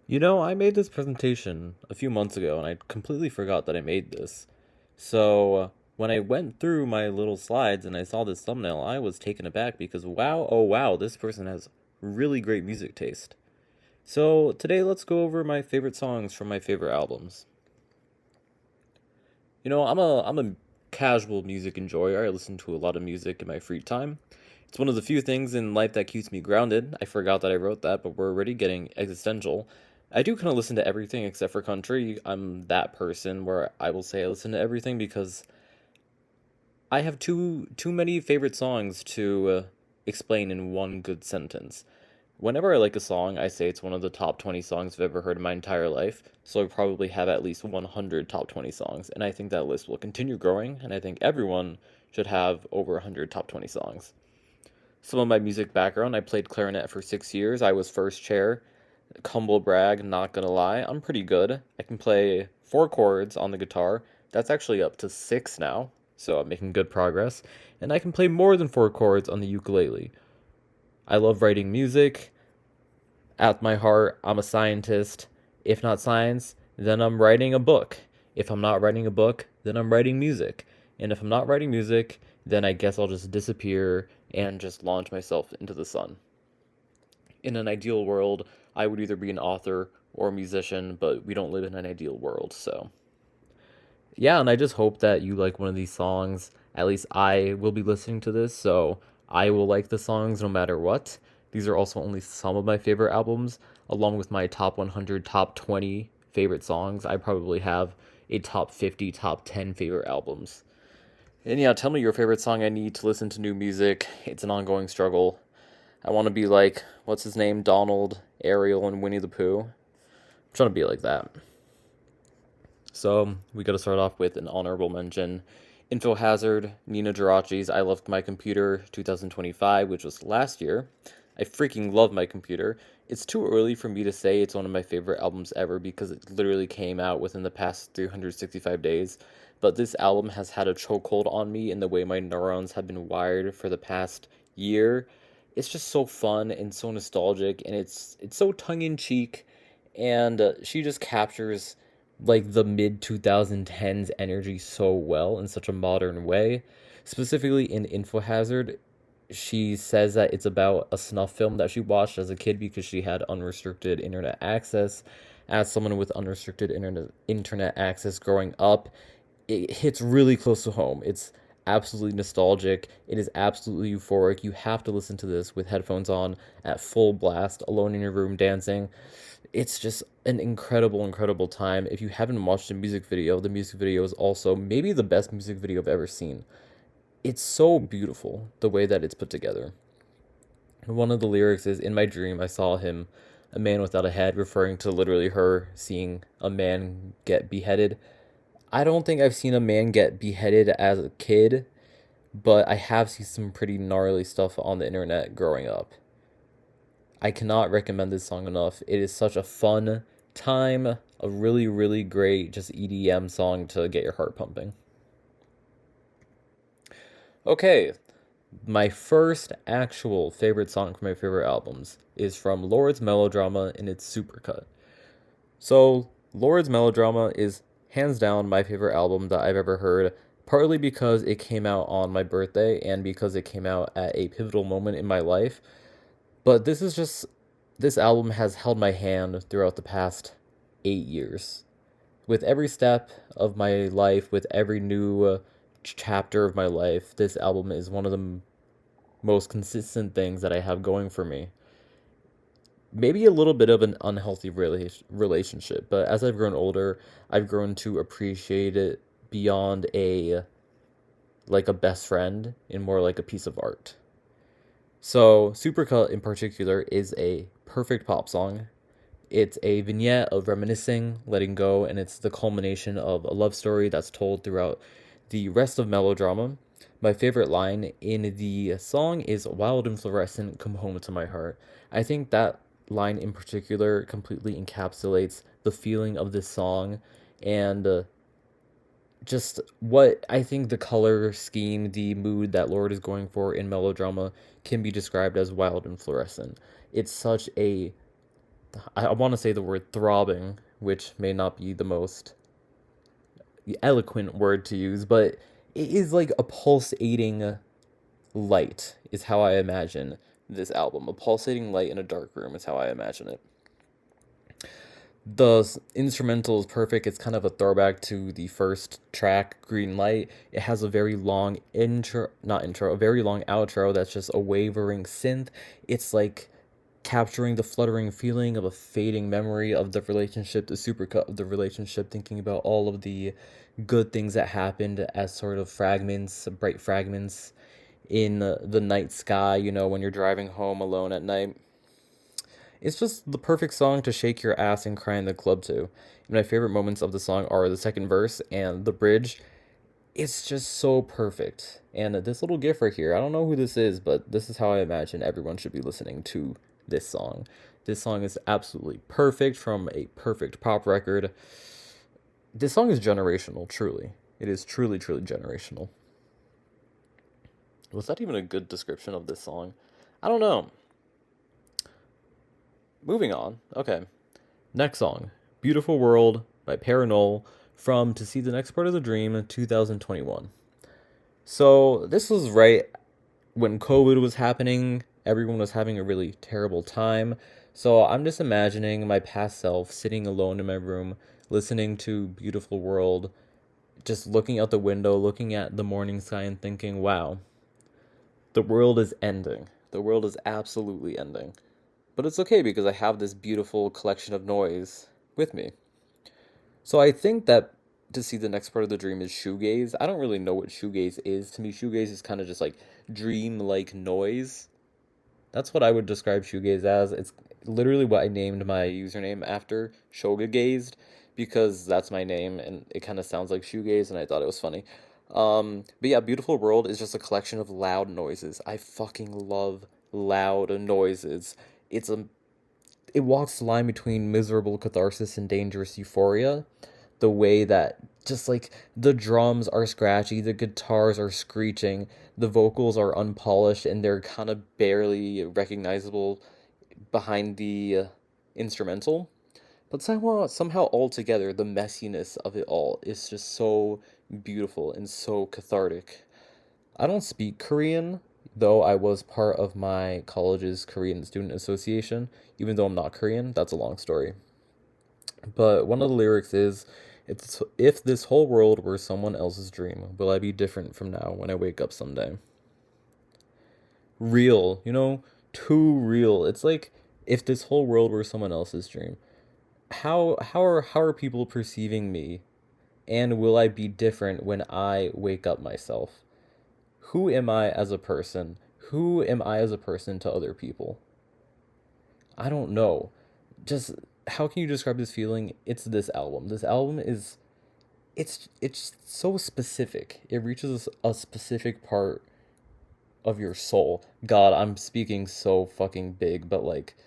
I made this presentation a few months ago and I completely forgot that I made this. So, when I went through my little slides and I saw this thumbnail, I was taken aback because wow, oh wow, this person has really great music taste. So, today let's go over my favorite songs from my favorite albums. I'm a casual music enjoyer. I listen to a lot of music in my free time. It's one of the few things in life that keeps me grounded. I forgot that I wrote that, but we're already getting existential. I do kind of listen to everything except for country. I'm that person where I will say I listen to everything because I have too many favorite songs to explain in one good sentence. Whenever I like a song, I say it's one of the top 20 songs I've ever heard in my entire life, so I probably have at least 100 top 20 songs, and I think that list will continue growing, and I think everyone should have over 100 top 20 songs. Some of my music background, I played clarinet for 6 years. I was first chair. Humble brag, not gonna lie, I'm pretty good. I can play 4 chords on the guitar. That's actually up to 6 now, so I'm making good progress. And I can play more than 4 chords on the ukulele. I love writing music. At my heart, I'm a scientist. If not science, then I'm writing a book. If I'm not writing a book, then I'm writing music. And if I'm not writing music, then I guess I'll just disappear and just launch myself into the sun. In an ideal world, I would either be an author or a musician, but we don't live in an ideal world, so. Yeah, and I just hope that you like one of these songs. At least I will be listening to this, so I will like the songs no matter what. These are also only some of my favorite albums, along with my top 100, top 20 favorite songs. I probably have a top 50, top 10 favorite albums. And yeah, tell me your favorite song. I need to listen to new music. It's an ongoing struggle. I want to be like, what's his name? Donald, Ariel, and Winnie the Pooh. I'm trying to be like that. So we got to start off with an honorable mention. Info Hazard, Nina Geraci's I Loved My Computer 2025, which was last year. I freaking love my computer. It's too early for me to say it's one of my favorite albums ever because it literally came out within the past 365 days. But this album has had a chokehold on me in the way my neurons have been wired for the past year. It's just so fun and so nostalgic, and it's so tongue in cheek, and she just captures like the mid 2010s energy so well in such a modern way. Specifically in Info Hazard, she says that it's about a snuff film that she watched as a kid because she had unrestricted internet access. As someone with unrestricted internet access growing up, it hits really close to home. It's absolutely nostalgic. It is absolutely euphoric. You have to listen to this with headphones on at full blast, alone in your room dancing. It's just an incredible, incredible time. If you haven't watched the music video is also maybe the best music video I've ever seen. It's so beautiful the way that it's put together. One of the lyrics is, "In my dream, I saw him, a man without a head," referring to literally her seeing a man get beheaded. I don't think I've seen a man get beheaded as a kid, but I have seen some pretty gnarly stuff on the internet growing up. I cannot recommend this song enough. It is such a fun time, a really, really great just EDM song to get your heart pumping. Okay, my first actual favorite song from my favorite albums is from Lord's Melodrama in its supercut. So, Lord's Melodrama is hands down my favorite album that I've ever heard, partly because it came out on my birthday and because it came out at a pivotal moment in my life. But this album has held my hand throughout the past 8 years. With every step of my life, with every new chapter of my life, this album is one of the most consistent things that I have going for me. Maybe a little bit of an unhealthy relationship, but as I've grown older, I've grown to appreciate it beyond a like a best friend and more like a piece of art. So, Supercut in particular is a perfect pop song. It's a vignette of reminiscing, letting go, and it's the culmination of a love story that's told throughout the rest of Melodrama. My favorite line in the song is "Wild and fluorescent, come home to my heart." I think that line in particular completely encapsulates the feeling of this song and just what I think the color scheme, the mood that Lord is going for in Melodrama can be described as wild and fluorescent. It's such a I want to say the word throbbing, which may not be the most eloquent word to use, but it is like a pulsating light, is how I imagine this album. A pulsating light in a dark room is how I imagine it. The instrumental is perfect. It's kind of a throwback to the first track, Green Light. It has a very long intro, not intro, a very long outro that's just a wavering synth. It's like capturing the fluttering feeling of a fading memory of the relationship, the supercut of the relationship, thinking about all of the good things that happened as sort of fragments, bright fragments in the night sky, when you're driving home alone at night. It's just the perfect song to shake your ass and cry in the club to. My favorite moments of the song are the second verse and the bridge. It's just so perfect. And this little gif right here, I don't know who this is, but this is how I imagine everyone should be listening to this song. This song is absolutely perfect from a perfect pop record. This song is generational, truly. It is truly, truly generational. Was that even a good description of this song? I don't know. Moving on. Okay. Next song, Beautiful World by Paranol from To See the Next Part of the Dream 2021. So, this was right when COVID was happening. Everyone was having a really terrible time. So, I'm just imagining my past self sitting alone in my room, listening to Beautiful World, just looking out the window, looking at the morning sky, and thinking, wow, the world is ending. The world is absolutely ending. But it's okay because I have this beautiful collection of noise with me. So I think that To See the Next Part of the Dream is shoegaze. I don't really know what shoegaze is. To me, shoegaze is kind of just like dream-like noise. That's what I would describe shoegaze as. It's literally what I named my username after, Shoga Gazed, because that's my name and it kind of sounds like shoegaze and I thought it was funny. But yeah, Beautiful World is just a collection of loud noises. I fucking love loud noises. It's a it walks the line between miserable catharsis and dangerous euphoria. The way that just like the drums are scratchy, the guitars are screeching, the vocals are unpolished, and they're kind of barely recognizable behind the instrumental. But somehow altogether, the messiness of it all is just so beautiful and so cathartic. I don't speak Korean, though I was part of my college's Korean Student Association, even though I'm not Korean. That's a long story. But one of the lyrics is, if this whole world were someone else's dream, will I be different from now when I wake up someday? Real, too real. It's like if this whole world were someone else's dream. How are people perceiving me? And will I be different when I wake up myself? Who am I as a person? Who am I as a person to other people? I don't know. Just how can you describe this feeling? It's this album. This album is it's so specific. It reaches a specific part of your soul. God, I'm speaking so fucking big, but like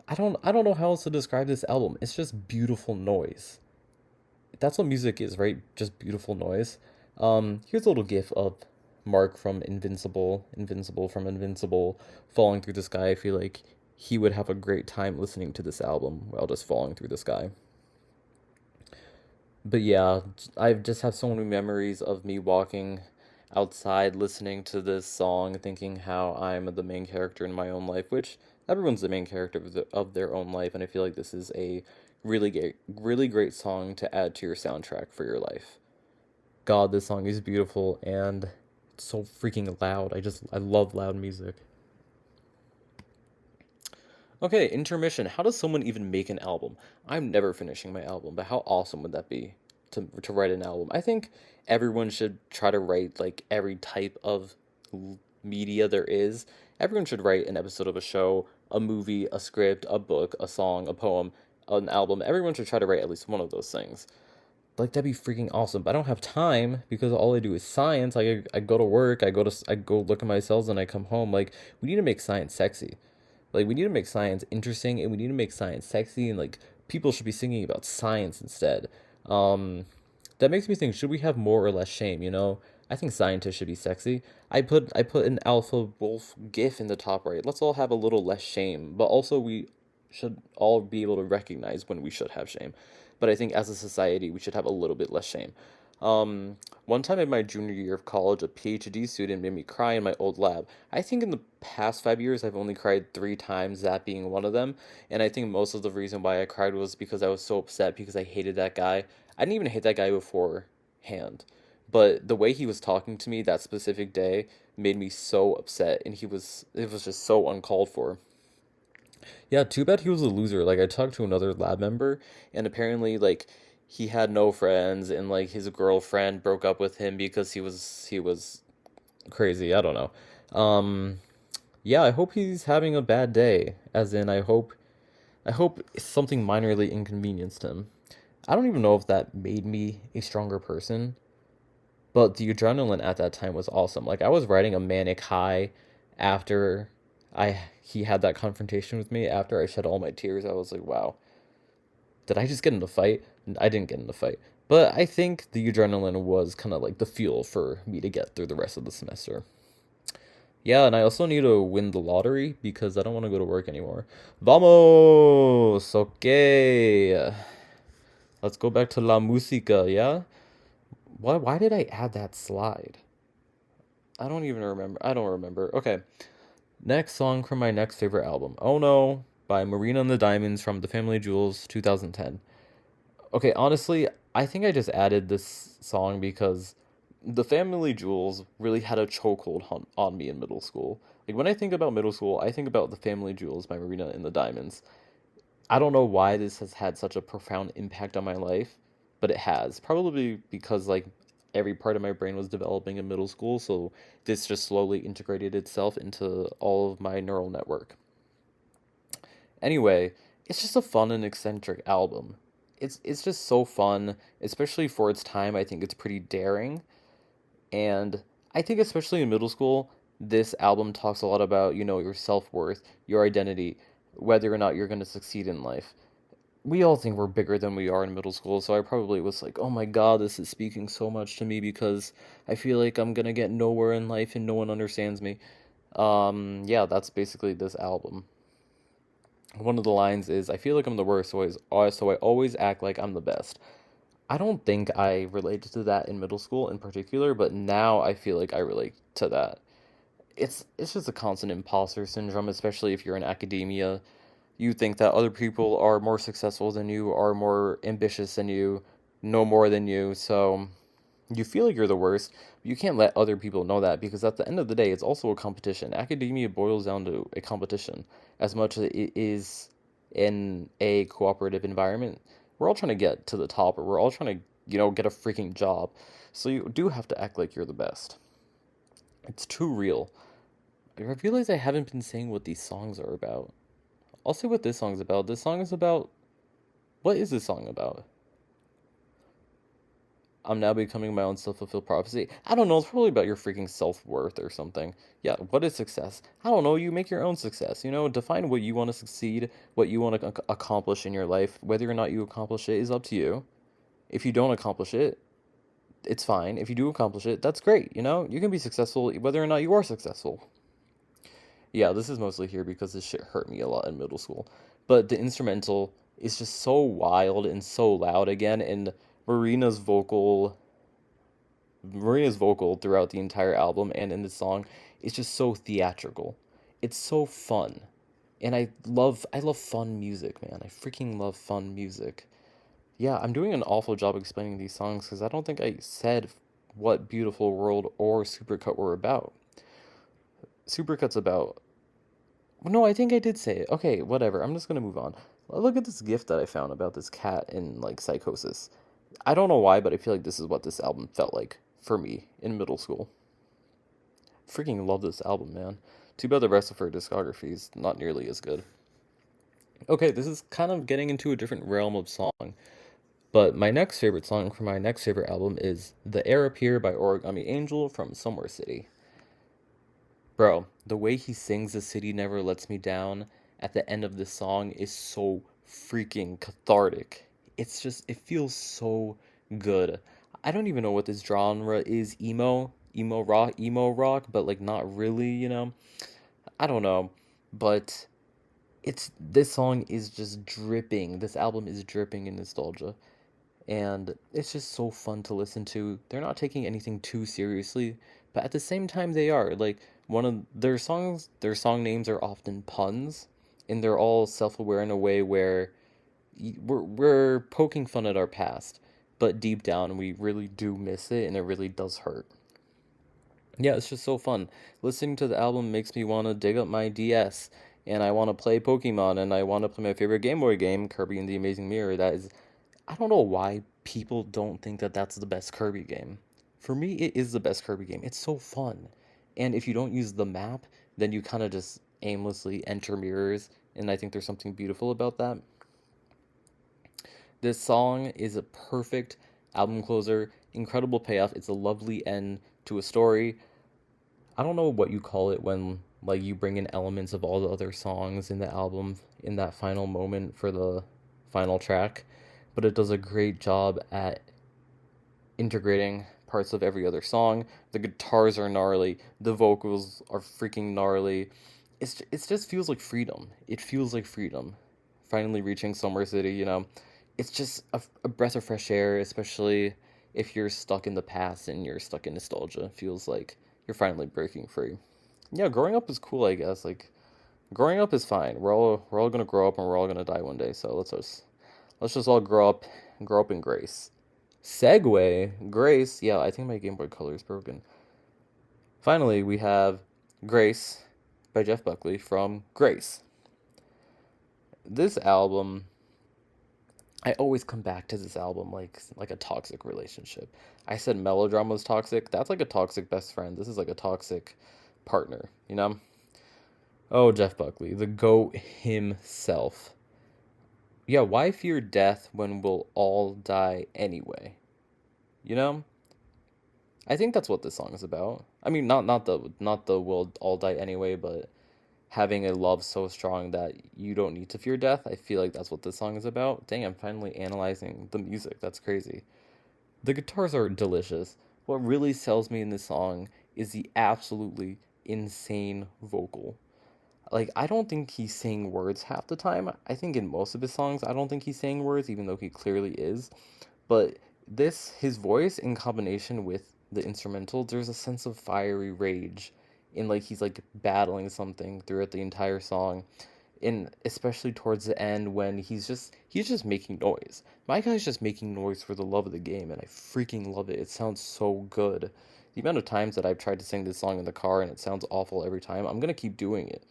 I don't know how else to describe this album. It's just beautiful noise. That's what music is, right? Just beautiful noise. Here's a little gif of Mark from Invincible from Invincible, falling through the sky. I feel like he would have a great time listening to this album while just falling through the sky. But yeah, I just have so many memories of me walking outside listening to this song, thinking how I'm the main character in my own life, which everyone's the main character of their own life, and I feel like this is a really great song to add to your soundtrack for your life. God, this song is beautiful and it's so freaking loud. I love loud music. Okay, intermission. How does someone even make an album? I'm never finishing my album, but how awesome would that be to write an album? I think everyone should try to write like every type of media there is. Everyone should write an episode of a show, a movie, a script, a book, a song, a poem, an album. Everyone should try to write at least one of those things. Like that'd be freaking awesome. But I don't have time because all I do is science. I go to work, I go look at my cells, and I come home. Like we need to make science sexy. Like we need to make science interesting, and we need to make science sexy, and like people should be singing about science instead. Um, that makes me think: should we have more or less shame? I think scientists should be sexy. I put an alpha wolf gif in the top right. Let's all have a little less shame, but also we should all be able to recognize when we should have shame. But I think as a society, we should have a little bit less shame. One time in my junior year of college, a PhD student made me cry in my old lab. I think in the past 5 years, I've only cried 3 times, that being one of them. And I think most of the reason why I cried was because I was so upset because I hated that guy. I didn't even hate that guy beforehand. But the way he was talking to me that specific day made me so upset, and it was just so uncalled for. Yeah, too bad he was a loser. Like I talked to another lab member and apparently like he had no friends and like his girlfriend broke up with him because he was crazy. I don't know. Yeah, I hope he's having a bad day. As in I hope something minorly inconvenienced him. I don't even know if that made me a stronger person, but the adrenaline at that time was awesome. Like I was riding a manic high after I he had that confrontation with me after I shed all my tears. I was like, wow, did I just get in a fight? I didn't get in a fight. But I think the adrenaline was kind of like the fuel for me to get through the rest of the semester. Yeah, and I also need to win the lottery because I don't want to go to work anymore. Vamos! Okay. Let's go back to La Música, yeah? Why did I add that slide? I don't even remember. I don't remember. Okay. Next song from my next favorite album. Oh No by Marina and the Diamonds from The Family Jewels 2010. Okay, honestly, I think I just added this song because The Family Jewels really had a chokehold on me in middle school. Like when I think about middle school, I think about The Family Jewels by Marina and the Diamonds. I don't know why this has had such a profound impact on my life, but it has. Probably because like every part of my brain was developing in middle school, so this just slowly integrated itself into all of my neural network. Anyway, it's just a fun and eccentric album. It's just so fun, especially for its time. I think it's pretty daring, and I think especially in middle school, this album talks a lot about, your self-worth, your identity, whether or not you're going to succeed in life. We all think we're bigger than we are in middle school, so I probably was like, "Oh my God, this is speaking so much to me because I feel like I'm going to get nowhere in life and no one understands me." Yeah, that's basically this album. One of the lines is, "I feel like I'm the worst, so I always act like I'm the best." I don't think I related to that in middle school in particular, but now I feel like I relate to that. It's just a constant imposter syndrome, especially if you're in academia. You think that other people are more successful than you, are more ambitious than you, know more than you, so you feel like you're the worst. But you can't let other people know that because at the end of the day, it's also a competition. Academia boils down to a competition as much as it is in a cooperative environment. We're all trying to get to the top, or we're all trying to, get a freaking job. So you do have to act like you're the best. It's too real. I realize I haven't been saying what these songs are about. I'll say what this song's about. This song is about. What is this song about? I'm now becoming my own self fulfilled prophecy. I don't know. It's probably about your freaking self worth or something. Yeah, what is success? I don't know. You make your own success. Define what you want to succeed, what you want to accomplish in your life. Whether or not you accomplish it is up to you. If you don't accomplish it, it's fine. If you do accomplish it, that's great. You can be successful whether or not you are successful. Yeah, this is mostly here because this shit hurt me a lot in middle school. But the instrumental is just so wild and so loud again, and Marina's vocal Maria's vocal throughout the entire album and in this song is just so theatrical. It's so fun. And I love fun music, man. I freaking love fun music. Yeah, I'm doing an awful job explaining these songs because I don't think I said what Beautiful World or Supercut were about. Supercut's about. No, I think I did say it. Okay, whatever. I'm just gonna move on. Look at this gift that I found about this cat in like psychosis. I don't know why, but I feel like this is what this album felt like for me in middle school. Freaking love this album, man. Too bad the rest of her discography is not nearly as good. Okay, this is kind of getting into a different realm of song, but my next favorite song from my next favorite album is The Air Up Here by Origami Angel from Somewhere City. Bro, the way he sings The City Never Lets Me Down at the end of this song is so freaking cathartic. It feels so good. I don't even know what this genre is, emo rock, but like not really. I don't know. But This song is just dripping. This album is dripping in nostalgia, and it's just so fun to listen to. They're not taking anything too seriously, but at the same time they are. Like one of their songs, their song names are often puns, and they're all self-aware in a way where we're poking fun at our past, but deep down we really do miss it and it really does hurt. Yeah, it's just so fun. Listening to the album makes me want to dig up my DS and I want to play Pokemon and I want to play my favorite Game Boy game, Kirby and the Amazing Mirror. That is, I don't know why people don't think that that's the best Kirby game. For me, it is the best Kirby game. It's so fun. And if you don't use the map, then you kind of just aimlessly enter mirrors, and I think there's something beautiful about that. This song is a perfect album closer, incredible payoff. It's a lovely end to a story. I don't know what you call it when like you bring in elements of all the other songs in the album in that final moment for the final track, but it does a great job at integrating parts of every other song. The guitars are gnarly, the vocals are freaking gnarly. It just feels like freedom. It feels like freedom. Finally reaching Summer City, you know. It's just a breath of fresh air, especially if you're stuck in the past and you're stuck in nostalgia. It feels like you're finally breaking free. Yeah, growing up is cool, I guess. Like growing up is fine. We're all gonna grow up and we're all gonna die one day. So let's just all grow up in grace. Segway, Grace. Yeah, I think my Game Boy Color is broken. Finally, we have Grace by Jeff Buckley from Grace. This album, I always come back to this album like a toxic relationship. I said melodrama was toxic. That's like a toxic best friend. This is like a toxic partner, you know? Oh, Jeff Buckley, the GOAT himself. Yeah, why fear death when we'll all die anyway? You know? I think that's what this song is about. I mean, not the we'll all die anyway, but having a love so strong that you don't need to fear death. I feel like that's what this song is about. Dang, I'm finally analyzing the music. That's crazy. The guitars are delicious. What really sells me in this song is the absolutely insane vocal. Like, I don't think he's saying words half the time. I think in most of his songs, I don't think he's saying words, even though he clearly is. But his voice in combination with the instrumental, there's a sense of fiery rage in like he's like battling something throughout the entire song. And especially towards the end when he's just making noise. My guy's just making noise for the love of the game and I freaking love it. It sounds so good. The amount of times that I've tried to sing this song in the car and it sounds awful every time, I'm gonna keep doing it.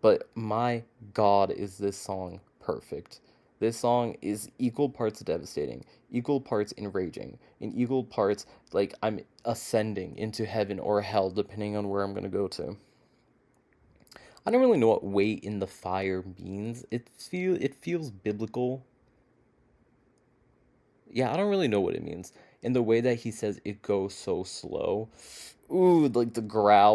But my God, is this song perfect? This song is equal parts devastating, equal parts enraging, and equal parts like I'm ascending into heaven or hell, depending on where I'm gonna go to. I don't really know what "wait in the fire" means. It feels biblical. Yeah, I don't really know what it means. And the way that he says it goes so slow. Ooh, like the growl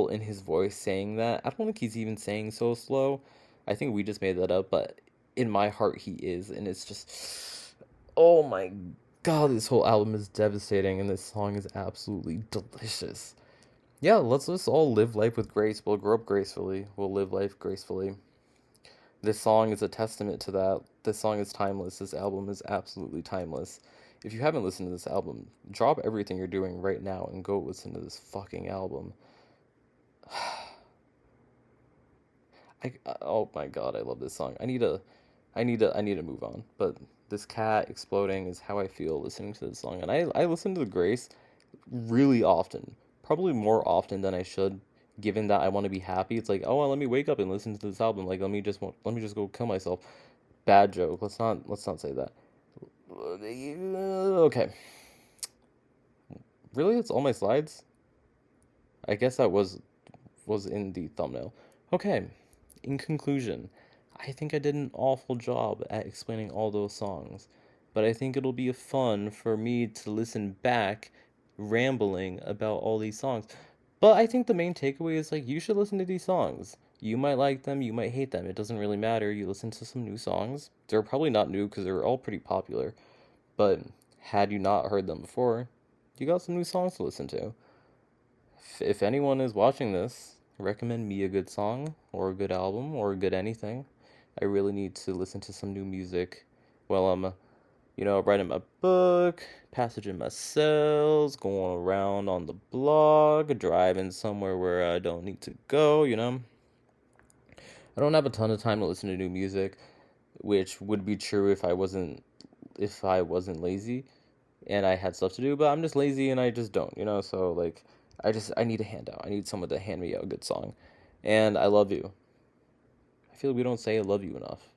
in his voice saying that. I don't think he's even saying so slow. I think we just made that up, but in my heart he is, and it's just oh my God, this whole album is devastating and this song is absolutely delicious. Yeah, let's just all live life with grace. We'll grow up gracefully. We'll live life gracefully. This song is a testament to that. This song is timeless. This album is absolutely timeless. If you haven't listened to this album, drop everything you're doing right now and go listen to this fucking album. Oh my God, I love this song. I need to move on. But this cat exploding is how I feel listening to this song, and I listen to the Grace really often, probably more often than I should, given that I want to be happy. It's like, oh, well, let me wake up and listen to this album. Like, let me just go kill myself. Bad joke. Let's not say that. Okay. Really, that's all my slides. I guess that was in the thumbnail. Okay. In conclusion, I think I did an awful job at explaining all those songs, but I think it'll be fun for me to listen back rambling about all these songs. But I think the main takeaway is like you should listen to these songs. You might like them, you might hate them. It doesn't really matter. You listen to some new songs. They're probably not new because they're all pretty popular, but had you not heard them before, you got some new songs to listen to. If anyone is watching this recommend me a good song or a good album or a good anything. I really need to listen to some new music while I'm, writing my book, passaging my cells, going around on the blog, driving somewhere where I don't need to go. I don't have a ton of time to listen to new music, which would be true if I wasn't lazy and I had stuff to do, but I'm just lazy and I just don't. So like I need a handout. I need someone to hand me a good song. And I love you. I feel like we don't say I love you enough.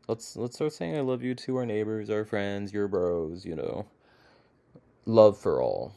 Let's start saying I love you to our neighbors, our friends, your bros. Love for all.